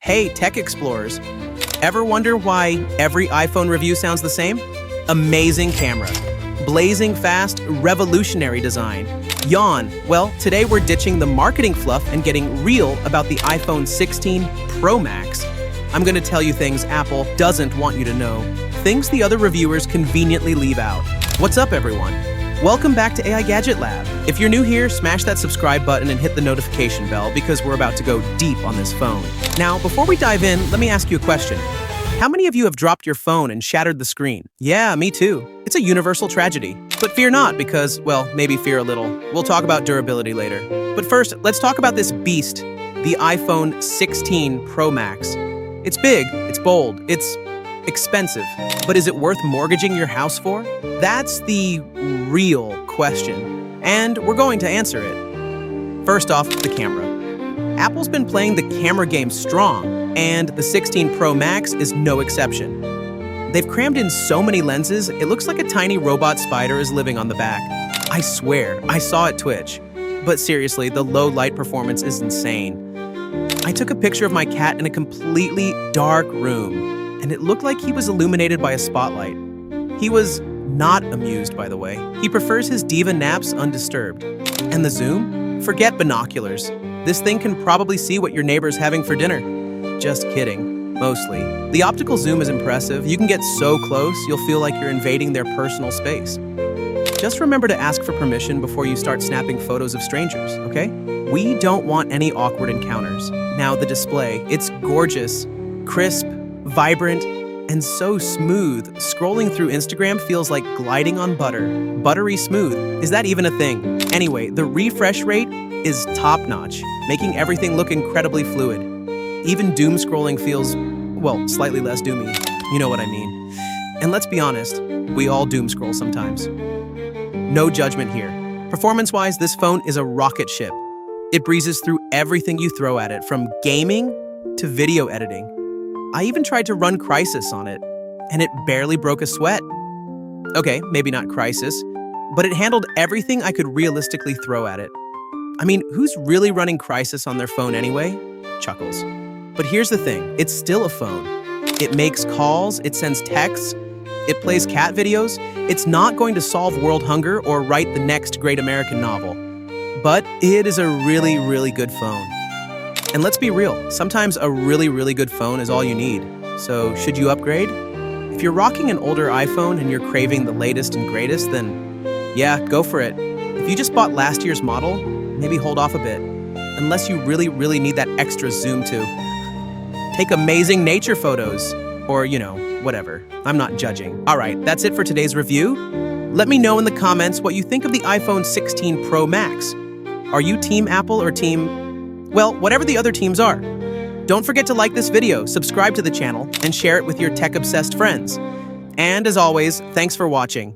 Hey, tech explorers. Ever wonder why every iPhone review sounds the same? Amazing camera. Blazing fast, revolutionary design. Yawn. Well, today we're ditching the marketing fluff and getting real about the iPhone 16 Pro Max. I'm going to tell you things Apple doesn't want you to know. Things the other reviewers conveniently leave out. What's up, everyone? Welcome back to AI Gadget Lab. If you're new here, smash that subscribe button and hit the notification bell because we're about to go deep on this phone. Now, before we dive in, let me ask you a question. How many of you have dropped your phone and shattered the screen? Yeah, me too. It's a universal tragedy. But fear not because, well, maybe fear a little. We'll talk about durability later. But first, let's talk about this beast, the iPhone 16 Pro Max. It's big, it's bold, it's expensive. But is it worth mortgaging your house for? That's the real question. And we're going to answer it. First off, the camera. Apple's been playing the camera game strong, and the 16 Pro Max is no exception. They've crammed in so many lenses, it looks like a tiny robot spider is living on the back. I swear, I saw it twitch. But seriously, the low light performance is insane. I took a picture of my cat in a completely dark room, and it looked like he was illuminated by a spotlight. He was not amused, by the way. He prefers his diva naps undisturbed. And the zoom? Forget binoculars. This thing can probably see what your neighbor's having for dinner. Just kidding, mostly. The optical zoom is impressive. You can get so close, you'll feel like you're invading their personal space. Just remember to ask for permission before you start snapping photos of strangers, okay? We don't want any awkward encounters. Now, the display, it's gorgeous, crisp, vibrant, and so smooth. Scrolling through Instagram feels like gliding on butter. Buttery smooth. Is that even a thing? Anyway, the refresh rate is top-notch, making everything look incredibly fluid. Even doom scrolling feels, well, slightly less doomy. You know what I mean. And let's be honest, we all doom scroll sometimes. No judgment here. Performance-wise, this phone is a rocket ship. It breezes through everything you throw at it, from gaming to video editing. I even tried to run Crisis on it, and it barely broke a sweat. Okay, maybe not Crisis, but it handled everything I could realistically throw at it. I mean, who's really running Crisis on their phone anyway? Chuckles. But here's the thing, it's still a phone. It makes calls, it sends texts, it plays cat videos. It's not going to solve world hunger or write the next great American novel. But it is a really, really good phone. And let's be real, sometimes a really, really good phone is all you need. So should you upgrade? If you're rocking an older iPhone and you're craving the latest and greatest, then yeah, go for it. If you just bought last year's model, maybe hold off a bit. Unless you really, really need that extra zoom to take amazing nature photos. Or, you know, whatever. I'm not judging. All right, that's it for today's review. Let me know in the comments what you think of the iPhone 16 Pro Max. Are you Team Apple or Team, well, whatever the other teams are? Don't forget to like this video, subscribe to the channel, and share it with your tech-obsessed friends. And as always, thanks for watching.